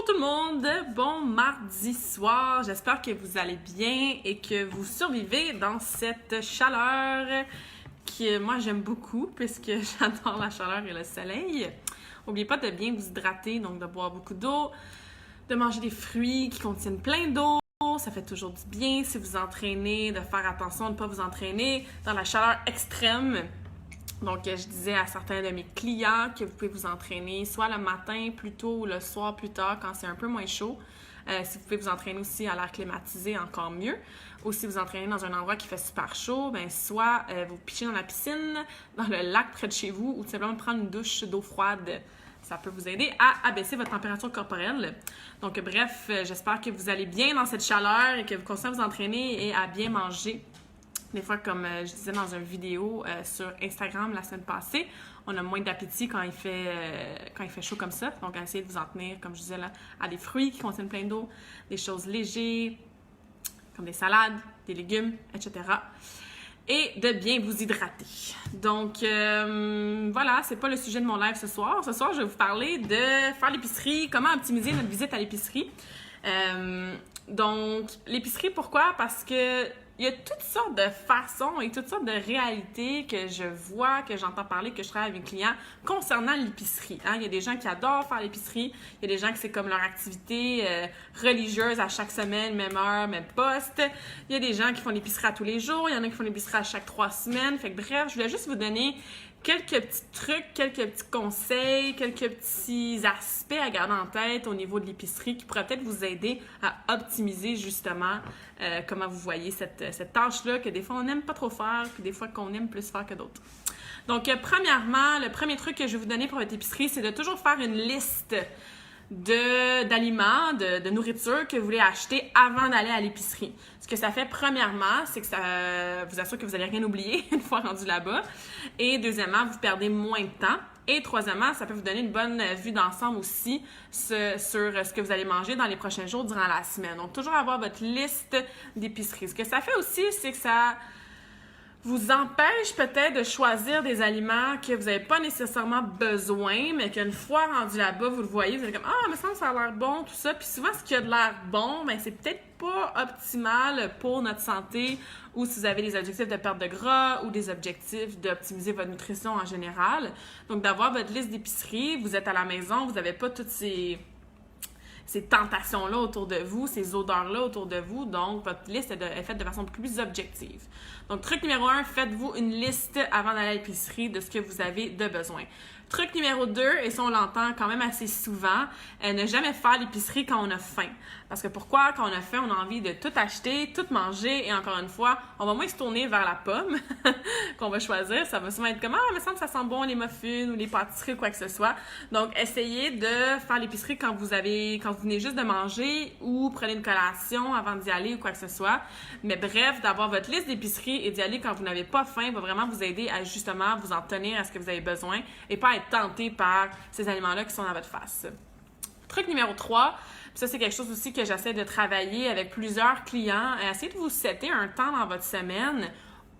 Bonjour tout le monde, bon mardi soir, j'espère que vous allez bien et que vous survivez dans cette chaleur que moi j'aime beaucoup puisque j'adore la chaleur et le soleil. N'oubliez pas de bien vous hydrater, donc de boire beaucoup d'eau, de manger des fruits qui contiennent plein d'eau, ça fait toujours du bien si vous entraînez, de faire attention de ne pas vous entraîner dans la chaleur extrême. Donc, je disais à certains de mes clients que vous pouvez vous entraîner soit le matin plus tôt ou le soir plus tard quand c'est un peu moins chaud. Si vous pouvez vous entraîner aussi à l'air climatisé, encore mieux. Ou si vous entraînez dans un endroit qui fait super chaud, bien soit vous pichez dans la piscine, dans le lac près de chez vous ou tout simplement prendre une douche d'eau froide. Ça peut vous aider à abaisser votre température corporelle. Donc, bref, j'espère que vous allez bien dans cette chaleur et que vous continuez à vous entraîner et à bien manger. Des fois, comme je disais dans une vidéo sur Instagram la semaine passée, on a moins d'appétit quand il fait chaud comme ça. Donc, essayez de vous en tenir, comme je disais là, à des fruits qui contiennent plein d'eau, des choses légères, comme des salades, des légumes, etc. Et de bien vous hydrater. Donc, voilà, c'est pas le sujet de mon live ce soir. Ce soir, je vais vous parler de faire l'épicerie, comment optimiser notre visite à l'épicerie. Donc, l'épicerie, pourquoi? Parce que il y a toutes sortes de façons et toutes sortes de réalités que je vois, que j'entends parler, que je travaille avec mes clients concernant l'épicerie. Hein? Il y a des gens qui adorent faire l'épicerie. Il y a des gens que c'est comme leur activité religieuse à chaque semaine, même heure, même poste. Il y a des gens qui font l'épicerie à tous les jours. Il y en a qui font l'épicerie à chaque 3 semaines. Fait que bref, je voulais juste vous donner quelques petits trucs, quelques petits conseils, quelques petits aspects à garder en tête au niveau de l'épicerie qui pourraient peut-être vous aider à optimiser justement comment vous voyez cette tâche-là que des fois on n'aime pas trop faire puis des fois qu'on aime plus faire que d'autres. Donc, premièrement, le premier truc que je vais vous donner pour votre épicerie, c'est de toujours faire une liste d'aliments, de nourriture que vous voulez acheter avant d'aller à l'épicerie. Ce que ça fait, premièrement, c'est que ça vous assure que vous n'allez rien oublier une fois rendu là-bas. Et deuxièmement, vous perdez moins de temps. Et troisièmement, ça peut vous donner une bonne vue d'ensemble aussi sur ce que vous allez manger dans les prochains jours durant la semaine. Donc, toujours avoir votre liste d'épicerie. Ce que ça fait aussi, c'est que ça vous empêche peut-être de choisir des aliments que vous n'avez pas nécessairement besoin, mais qu'une fois rendu là-bas, vous le voyez, vous êtes comme « Ah, mais ça a l'air bon, tout ça. » Puis souvent, ce qui a de l'air bon, ben c'est peut-être pas optimal pour notre santé ou si vous avez des objectifs de perte de gras ou des objectifs d'optimiser votre nutrition en général. Donc, d'avoir votre liste d'épicerie, vous êtes à la maison, vous n'avez pas toutes ces tentations-là autour de vous, ces odeurs-là autour de vous. Donc, votre liste est faite de façon plus objective. Donc, truc numéro 1, faites-vous une liste avant d'aller à l'épicerie de ce que vous avez de besoin. Truc numéro 2, et ça on l'entend quand même assez souvent, ne jamais faire l'épicerie quand on a faim. Parce que pourquoi? Quand on a faim, on a envie de tout acheter, tout manger, et encore une fois, on va moins se tourner vers la pomme qu'on va choisir. Ça va souvent être comme « Ah, il me semble que ça sent bon les muffins ou les pâtisseries ou quoi que ce soit. » Donc, essayez de faire l'épicerie quand vous venez juste de manger ou prenez une collation avant d'y aller ou quoi que ce soit. Mais bref, d'avoir votre liste d'épicerie et d'y aller quand vous n'avez pas faim va vraiment vous aider à justement vous en tenir à ce que vous avez besoin et pas être tenté par ces aliments-là qui sont dans votre face. Truc numéro 3, ça c'est quelque chose aussi que j'essaie de travailler avec plusieurs clients. Essayez de vous setter un temps dans votre semaine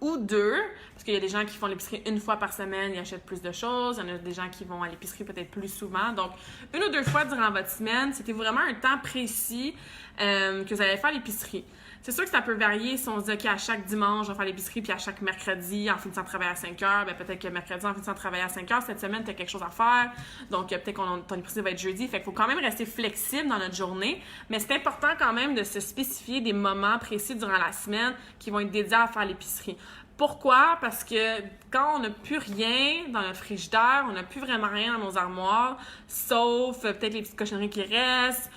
ou 2, parce qu'il y a des gens qui font l'épicerie une fois par semaine, ils achètent plus de choses. Il y en a des gens qui vont à l'épicerie peut-être plus souvent. Donc, 1 ou 2 fois durant votre semaine, c'était vraiment un temps précis que vous allez faire l'épicerie. C'est sûr que ça peut varier si on se dit, OK, à chaque dimanche, je vais faire l'épicerie, puis à chaque mercredi, en finissant de travailler à 5 heures, bien peut-être que mercredi, en finissant de travailler à 5 heures, cette semaine, tu as quelque chose à faire. Donc, peut-être que ton épicerie va être jeudi. Fait qu'il faut quand même rester flexible dans notre journée. Mais c'est important quand même de se spécifier des moments précis durant la semaine qui vont être dédiés à faire l'épicerie. Pourquoi? Parce que quand on n'a plus rien dans notre frigidaire, on n'a plus vraiment rien dans nos armoires, sauf peut-être les petites cochonneries qui restent,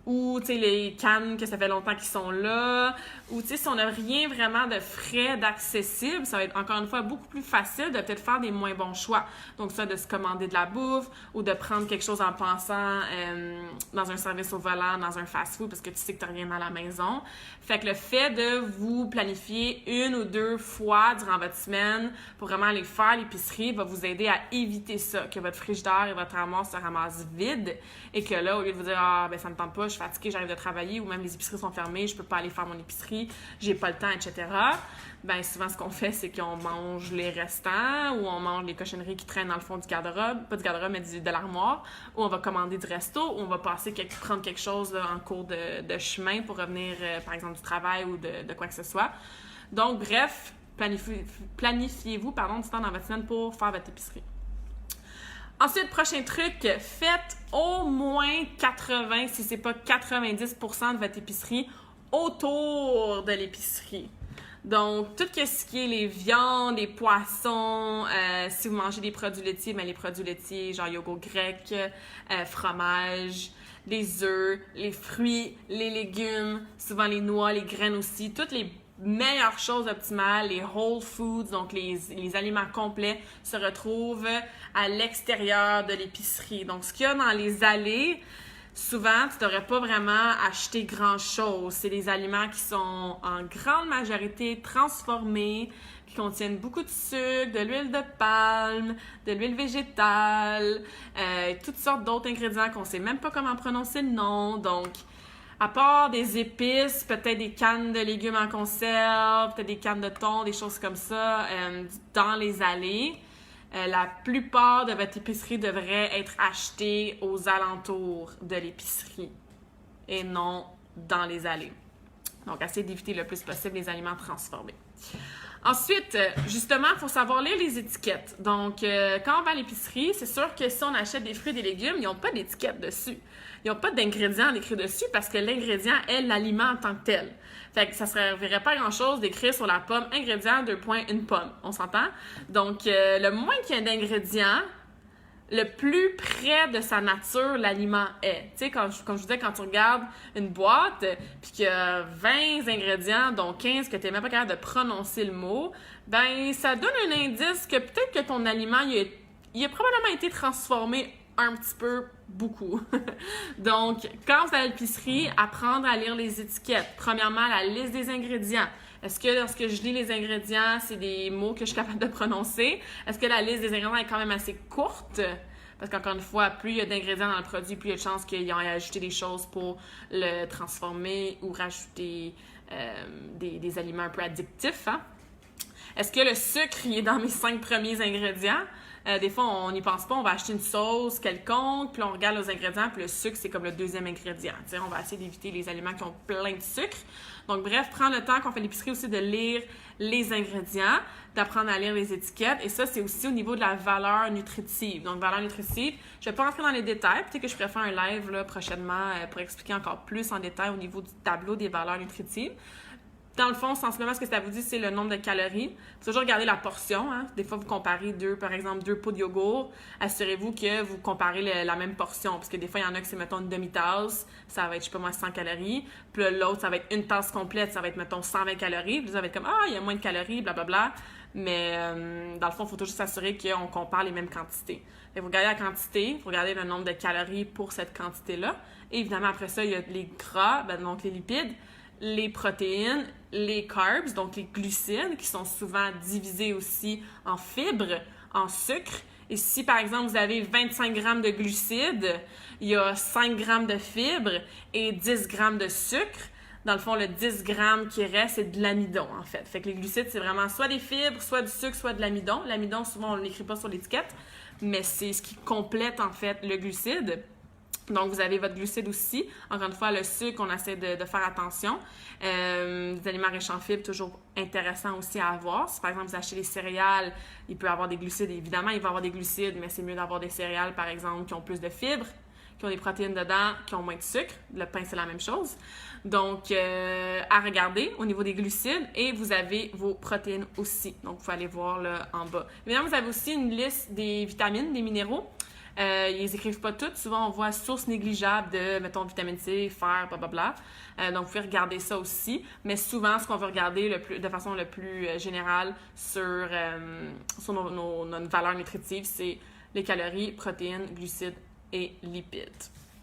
ou les cannes que ça fait longtemps qu'ils sont là, ou si on n'a rien vraiment de frais, d'accessible, ça va être encore une fois beaucoup plus facile de peut-être faire des moins bons choix. Donc ça, de se commander de la bouffe ou de prendre quelque chose en pensant dans un service au volant, dans un fast-food parce que tu sais que tu n'as rien à la maison. Fait que le fait de vous planifier 1 ou 2 fois durant votre semaine pour vraiment aller faire l'épicerie va vous aider à éviter ça, que votre frigidaire et votre armoire se ramassent vides et que là, au lieu de vous dire « Ah, ben ça me tente pas, je suis fatiguée, j'arrive de travailler » ou même les épiceries sont fermées, je peux pas aller faire mon épicerie, l'épicerie, j'ai pas le temps, etc. Ben souvent, ce qu'on fait, c'est qu'on mange les restants ou on mange les cochonneries qui traînent dans le fond du garde-robe, pas du garde-robe, mais de l'armoire, ou on va commander du resto, ou on va prendre quelque chose là, en cours de chemin pour revenir, par exemple, du travail ou de quoi que ce soit. Donc, bref, planifiez-vous du temps dans votre semaine pour faire votre épicerie. Ensuite, prochain truc, faites au moins 80, si c'est pas 90% de votre épicerie autour de l'épicerie. Donc, tout ce qui est les viandes, les poissons, si vous mangez des produits laitiers, les produits laitiers, genre yogourt grec, fromage, les œufs, les fruits, les légumes, souvent les noix, les graines aussi, toutes les meilleures choses optimales, les whole foods, donc les aliments complets, se retrouvent à l'extérieur de l'épicerie. Donc, ce qu'il y a dans les allées, souvent, tu n'aurais pas vraiment acheté grand-chose. C'est des aliments qui sont en grande majorité transformés, qui contiennent beaucoup de sucre, de l'huile de palme, de l'huile végétale, toutes sortes d'autres ingrédients qu'on ne sait même pas comment prononcer le nom. Donc, à part des épices, peut-être des cannes de légumes en conserve, peut-être des cannes de thon, des choses comme ça, dans les allées, la plupart de votre épicerie devrait être achetée aux alentours de l'épicerie et non dans les allées. Donc, essayez d'éviter le plus possible les aliments transformés. Ensuite, justement, il faut savoir lire les étiquettes. Donc, quand on va à l'épicerie, c'est sûr que si on achète des fruits et des légumes, ils n'ont pas d'étiquette dessus. Ils n'ont pas d'ingrédients écrits dessus parce que l'ingrédient est l'aliment en tant que tel. Fait que ça ne servirait pas à grand-chose d'écrire sur la pomme « ingrédient, une pomme ». On s'entend? Donc, le moins qu'il y ait d'ingrédients, le plus près de sa nature l'aliment est. Tu sais, comme je vous disais, quand tu regardes une boîte, puis qu'il y a 20 ingrédients, dont 15 que tu n'es même pas capable de prononcer le mot, ben ça donne un indice que peut-être que ton aliment, il a probablement été transformé un petit peu, beaucoup. Donc, quand vous allez à l'épicerie, apprendre à lire les étiquettes. Premièrement, la liste des ingrédients. Est-ce que lorsque je lis les ingrédients, c'est des mots que je suis capable de prononcer? Est-ce que la liste des ingrédients est quand même assez courte? Parce qu'encore une fois, plus il y a d'ingrédients dans le produit, plus il y a de chances qu'ils aient ajouté des choses pour le transformer ou rajouter des aliments un peu addictifs. Hein? Est-ce que le sucre il est dans mes 5 premiers ingrédients? Des fois, on n'y pense pas, on va acheter une sauce quelconque, puis on regarde les ingrédients, puis le sucre, c'est comme le deuxième ingrédient. T'sais, on va essayer d'éviter les aliments qui ont plein de sucre. Donc, bref, prendre le temps qu'on fait l'épicerie aussi de lire les ingrédients, d'apprendre à lire les étiquettes. Et ça, c'est aussi au niveau de la valeur nutritive. Donc, valeur nutritive, je ne vais pas rentrer dans les détails. Peut-être que je ferai faire un live là, prochainement pour expliquer encore plus en détail au niveau du tableau des valeurs nutritives. Dans le fond, sensiblement, ce que ça vous dit, c'est le nombre de calories. Il faut toujours regarder la portion. Hein. Des fois, vous comparez par exemple, 2 pots de yogourt. Assurez-vous que vous comparez la même portion. Parce que des fois, il y en a que c'est, mettons, une demi-tasse. Ça va être, je sais pas moi, 100 calories. Puis là, l'autre, ça va être une tasse complète. Ça va être, mettons, 120 calories. Puis là, ça va être comme, il y a moins de calories, blablabla. Mais dans le fond, il faut toujours s'assurer qu'on compare les mêmes quantités. Vous regardez la quantité, vous regardez le nombre de calories pour cette quantité-là. Et évidemment, après ça, il y a les gras, donc les lipides, les protéines, les carbs, donc les glucides, qui sont souvent divisés aussi en fibres, en sucre. Et si, par exemple, vous avez 25 grammes de glucides, il y a 5 grammes de fibres et 10 grammes de sucre. Dans le fond, le 10 grammes qui reste, c'est de l'amidon, en fait. Fait que les glucides, c'est vraiment soit des fibres, soit du sucre, soit de l'amidon. L'amidon, souvent, on ne l'écrit pas sur l'étiquette, mais c'est ce qui complète, en fait, le glucide. Donc, vous avez votre glucide aussi. Encore une fois, le sucre, on essaie de faire attention. Des aliments riches en fibres, toujours intéressant aussi à avoir. Si, par exemple, vous achetez des céréales, il peut y avoir des glucides. Évidemment, il va y avoir des glucides, mais c'est mieux d'avoir des céréales, par exemple, qui ont plus de fibres, qui ont des protéines dedans, qui ont moins de sucre. Le pain, c'est la même chose. Donc, à regarder au niveau des glucides. Et vous avez vos protéines aussi. Donc, vous pouvez aller voir là en bas. Évidemment, vous avez aussi une liste des vitamines, des minéraux. Ils les écrivent pas toutes. Souvent, on voit source négligeable de, mettons, vitamine C, fer, blablabla. Donc, vous pouvez regarder ça aussi. Mais souvent, ce qu'on veut regarder de façon le plus générale sur notre valeur nutritive, c'est les calories, protéines, glucides et lipides.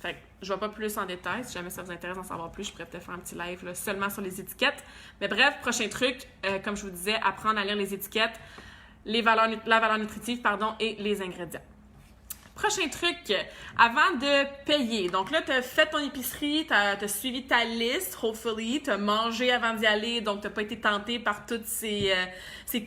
Fait que je ne vais pas plus en détail. Si jamais ça vous intéresse d'en savoir plus, je pourrais peut-être faire un petit live là, seulement sur les étiquettes. Mais bref, prochain truc, comme je vous disais, apprendre à lire les étiquettes, la valeur nutritive, et les ingrédients. Prochain truc, avant de payer. Donc là, tu as fait ton épicerie, tu as suivi ta liste, hopefully, tu as mangé avant d'y aller, donc tu n'as pas été tenté par toutes ces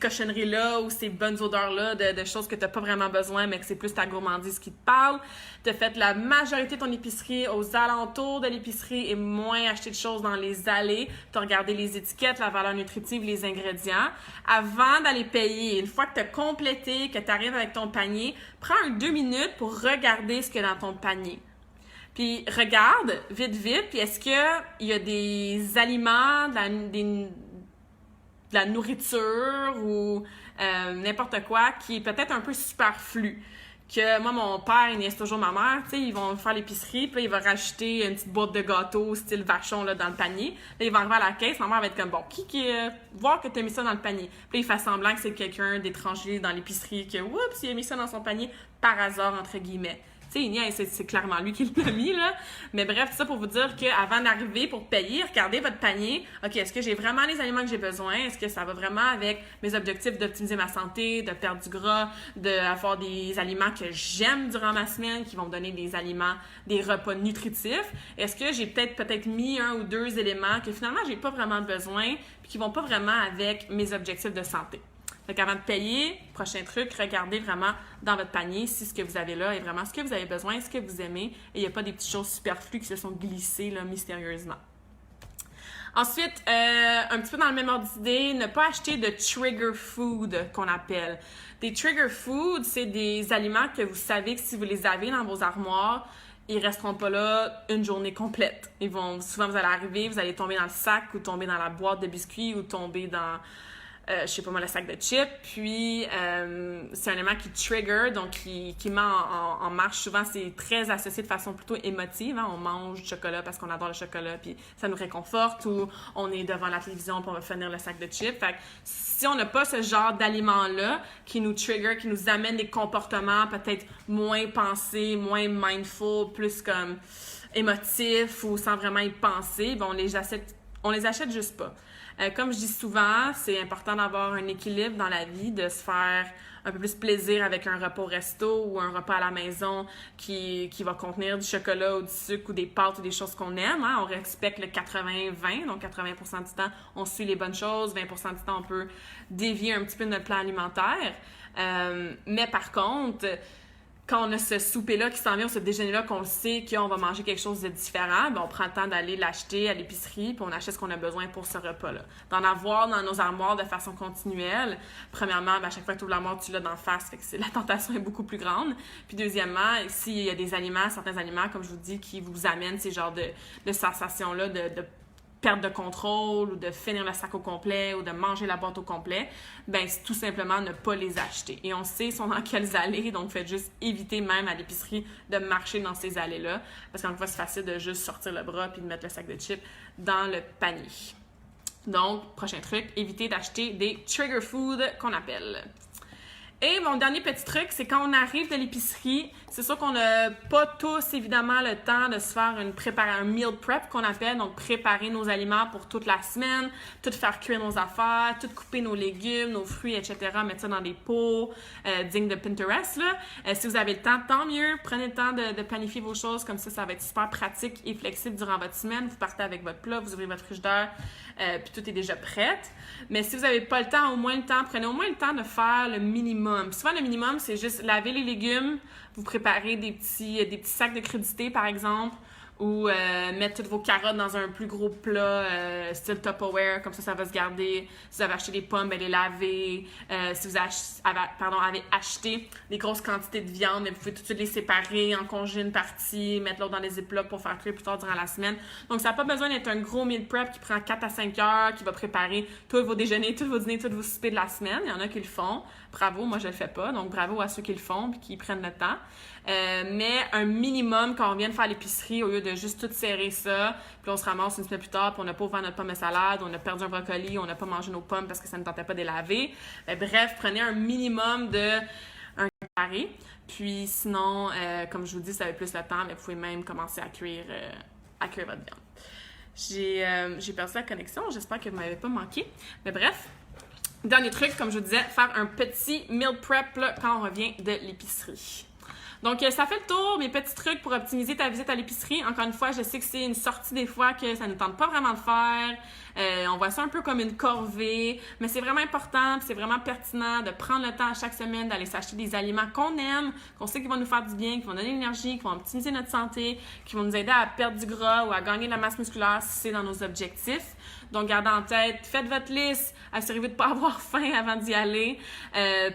cochonneries-là ou ces bonnes odeurs-là de choses que tu n'as pas vraiment besoin, mais que c'est plus ta gourmandise qui te parle. Tu as fait la majorité de ton épicerie aux alentours de l'épicerie et moins acheté de choses dans les allées. Tu as regardé les étiquettes, la valeur nutritive, les ingrédients. Avant d'aller payer, une fois que tu as complété, que tu arrives avec ton panier, prends 2 minutes pour regarder ce qu'il y a dans ton panier. Puis regarde, vite, puis est-ce qu'il y a des aliments, de la nourriture ou n'importe quoi qui est peut-être un peu superflu. Que moi, mon père, il niaise toujours ma mère, tu sais, ils vont faire l'épicerie, puis là, il va rajouter une petite boîte de gâteau style vachon là, dans le panier. Là, il va arriver à la caisse, ma mère va être comme, bon, voir que tu as mis ça dans le panier. Puis là, il fait semblant que c'est quelqu'un d'étranger dans l'épicerie, que, oups, il a mis ça dans son panier par hasard, entre guillemets. Tu sais, il niaise, c'est clairement lui qui l'a mis, là. Mais bref, c'est ça pour vous dire qu'avant d'arriver pour payer, regardez votre panier. OK, est-ce que j'ai vraiment les aliments que j'ai besoin? Est-ce que ça va vraiment avec mes objectifs d'optimiser ma santé, de perdre du gras, d'avoir des aliments que j'aime durant ma semaine, qui vont me donner des aliments, des repas nutritifs? Est-ce que j'ai peut-être mis 1 ou 2 éléments que finalement, j'ai pas vraiment besoin, puis qui vont pas vraiment avec mes objectifs de santé? Donc, avant de payer, prochain truc, regardez vraiment dans votre panier si ce que vous avez là est vraiment ce que vous avez besoin, ce que vous aimez, et il n'y a pas des petites choses superflues qui se sont glissées là, mystérieusement. Ensuite, un petit peu dans le même ordre d'idée, ne pas acheter de trigger food qu'on appelle. Des trigger food, c'est des aliments que vous savez que si vous les avez dans vos armoires, ils resteront pas là une journée complète. Souvent, vous allez arriver, vous allez tomber dans le sac ou tomber dans la boîte de biscuits ou tomber dans je sais pas moi, le sac de chips. Puis, c'est un élément qui trigger, donc qui met en marche. Souvent, c'est très associé de façon plutôt émotive. Hein? On mange du chocolat parce qu'on adore le chocolat, puis ça nous réconforte. Ou on est devant la télévision, puis on va finir le sac de chips. Fait que si on n'a pas ce genre d'aliments-là qui nous trigger, qui nous amène des comportements peut-être moins pensés, moins mindful, plus comme émotifs ou sans vraiment y penser, ben on les achète juste pas. Comme je dis souvent, c'est important d'avoir un équilibre dans la vie, de se faire un peu plus plaisir avec un repas au resto ou un repas à la maison qui va contenir du chocolat ou du sucre ou des pâtes ou des choses qu'on aime. Hein? On respecte le 80-20, donc 80% du temps, on suit les bonnes choses, 20% du temps, on peut dévier un petit peu de notre plan alimentaire. Mais par contre, quand on a ce souper-là qui s'en vient, ou ce déjeuner-là, qu'on le sait qu'on va manger quelque chose de différent, ben on prend le temps d'aller l'acheter à l'épicerie, puis on achète ce qu'on a besoin pour ce repas-là. D'en avoir dans nos armoires de façon continuelle. Premièrement, ben à chaque fois que tu ouvres l'armoire, tu l'as d'en face, fait que la tentation est beaucoup plus grande. Puis deuxièmement, s'il y a des aliments, certains aliments, comme je vous dis, qui vous amènent ces genres de sensations-là, de perte de contrôle ou de finir le sac au complet ou de manger la boîte au complet, ben c'est tout simplement ne pas les acheter. Et on sait sont dans quelles allées, donc faites juste éviter même à l'épicerie de marcher dans ces allées-là, parce qu'encore une fois, c'est facile de juste sortir le bras puis de mettre le sac de chips dans le panier. Donc, prochain truc, évitez d'acheter des trigger food qu'on appelle. Et mon dernier petit truc, c'est quand on arrive de l'épicerie, c'est sûr qu'on n'a pas tous, évidemment, le temps de se faire un meal prep qu'on appelle, donc préparer nos aliments pour toute la semaine, tout faire cuire nos affaires, tout couper nos légumes, nos fruits, etc., mettre ça dans des pots dignes de Pinterest, là. Si vous avez le temps, tant mieux, prenez le temps de planifier vos choses, comme ça va être super pratique et flexible durant votre semaine. Vous partez avec votre plat, vous ouvrez votre frigidaire, puis tout est déjà prêt. Mais si vous n'avez pas le temps, prenez au moins le temps de faire le minimum. Souvent, le minimum, c'est juste laver les légumes, vous préparez des petits sacs de crudités, par exemple, ou mettre toutes vos carottes dans un plus gros plat, style Tupperware, comme ça va se garder. Si vous avez acheté des pommes, les laver. Si vous avez acheté des grosses quantités de viande, vous pouvez tout de suite les séparer, en congeler une partie, mettre l'autre dans des ziplocs pour faire cuire plus tard durant la semaine. Donc, ça n'a pas besoin d'être un gros meal prep qui prend 4 à 5 heures, qui va préparer tous vos déjeuners, tous vos dîners, tous vos soupers de la semaine. Il y en a qui le font. Bravo, moi je le fais pas, donc bravo à ceux qui le font et qui prennent le temps. Mais un minimum quand on vient de faire l'épicerie, au lieu de juste tout serrer ça, puis on se ramasse une semaine plus tard, puis on n'a pas ouvert notre pomme de salade, on a perdu un brocoli, on n'a pas mangé nos pommes parce que ça ne tentait pas de les laver. Bref, prenez un minimum de un carré. Puis sinon, comme je vous dis, si vous avez plus le temps, mais vous pouvez même commencer à cuire votre viande. J'ai perdu la connexion, j'espère que vous ne m'avez pas manqué. Mais bref. Dernier truc, comme je vous disais, faire un petit meal prep là, quand on revient de l'épicerie. Donc, ça fait le tour, mes petits trucs pour optimiser ta visite à l'épicerie. Encore une fois, je sais que c'est une sortie des fois que ça ne nous tente pas vraiment de faire. On voit ça un peu comme une corvée, mais c'est vraiment important, c'est vraiment pertinent de prendre le temps à chaque semaine d'aller s'acheter des aliments qu'on aime, qu'on sait qu'ils vont nous faire du bien, qui vont donner l'énergie, qui vont optimiser notre santé, qui vont nous aider à perdre du gras ou à gagner de la masse musculaire si c'est dans nos objectifs. Donc, gardez en tête, faites votre liste, assurez-vous de ne pas avoir faim avant d'y aller.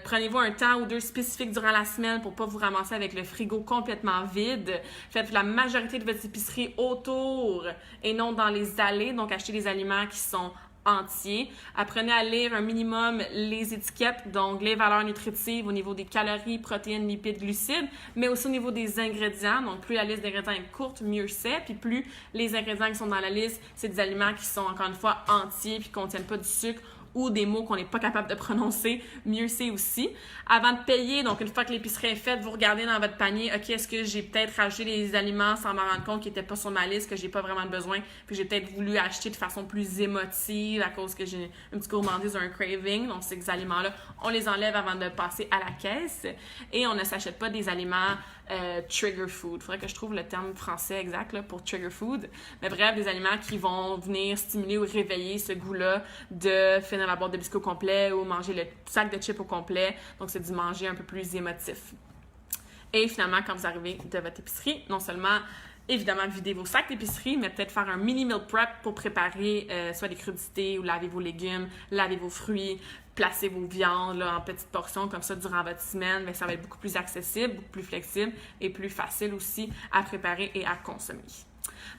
Prenez-vous un temps ou deux spécifique durant la semaine pour ne pas vous ramasser avec le frigo complètement vide. Faites la majorité de votre épicerie autour et non dans les allées. Donc, achetez des aliments qui sont entiers. Apprenez à lire un minimum les étiquettes, donc les valeurs nutritives au niveau des calories, protéines, lipides, glucides, mais aussi au niveau des ingrédients. Donc, plus la liste d'ingrédients est courte, mieux c'est. Puis plus les ingrédients qui sont dans la liste, c'est des aliments qui sont, encore une fois, entiers puis qui ne contiennent pas du sucre ou des mots qu'on n'est pas capable de prononcer, mieux c'est aussi. Avant de payer, donc une fois que l'épicerie est faite, vous regardez dans votre panier, OK, est-ce que j'ai peut-être rajouté des aliments sans m'en rendre compte qui n'étaient pas sur ma liste, que j'ai pas vraiment besoin, puis j'ai peut-être voulu acheter de façon plus émotive à cause que j'ai une petite gourmandise ou un craving. Donc, ces aliments-là, on les enlève avant de passer à la caisse et on ne s'achète pas des aliments trigger food. Il faudrait que je trouve le terme français exact là, pour trigger food. Mais bref, des aliments qui vont venir stimuler ou réveiller ce goût-là de finir la boîte de biscuits au complet ou manger le sac de chips au complet. Donc, c'est du manger un peu plus émotif. Et finalement, quand vous arrivez de votre épicerie, non seulement évidemment, videz vos sacs d'épicerie, mais peut-être faire un mini meal prep pour préparer soit des crudités ou laver vos légumes, laver vos fruits, placer vos viandes là, en petites portions comme ça durant votre semaine. Mais ça va être beaucoup plus accessible, beaucoup plus flexible et plus facile aussi à préparer et à consommer.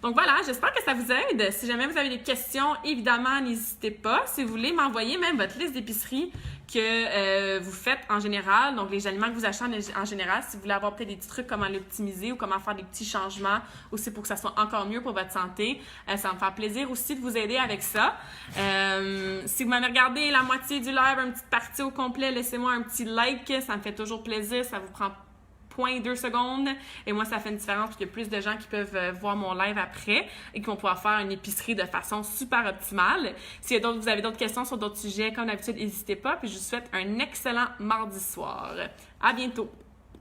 Donc voilà, j'espère que ça vous aide. Si jamais vous avez des questions, évidemment, n'hésitez pas. Si vous voulez m'envoyer même votre liste d'épicerie que vous faites en général, donc les aliments que vous achetez en général, si vous voulez avoir peut-être des petits trucs, comment l'optimiser ou comment faire des petits changements aussi pour que ça soit encore mieux pour votre santé, ça va me faire plaisir aussi de vous aider avec ça. Si vous m'avez regardé la moitié du live, une petite partie au complet, laissez-moi un petit like, ça me fait toujours plaisir, ça vous prend 0.2 secondes. Et moi, ça fait une différence parce qu'il y a plus de gens qui peuvent voir mon live après et qui vont pouvoir faire une épicerie de façon super optimale. Si vous avez d'autres questions sur d'autres sujets, comme d'habitude, n'hésitez pas. Puis je vous souhaite un excellent mardi soir. À bientôt!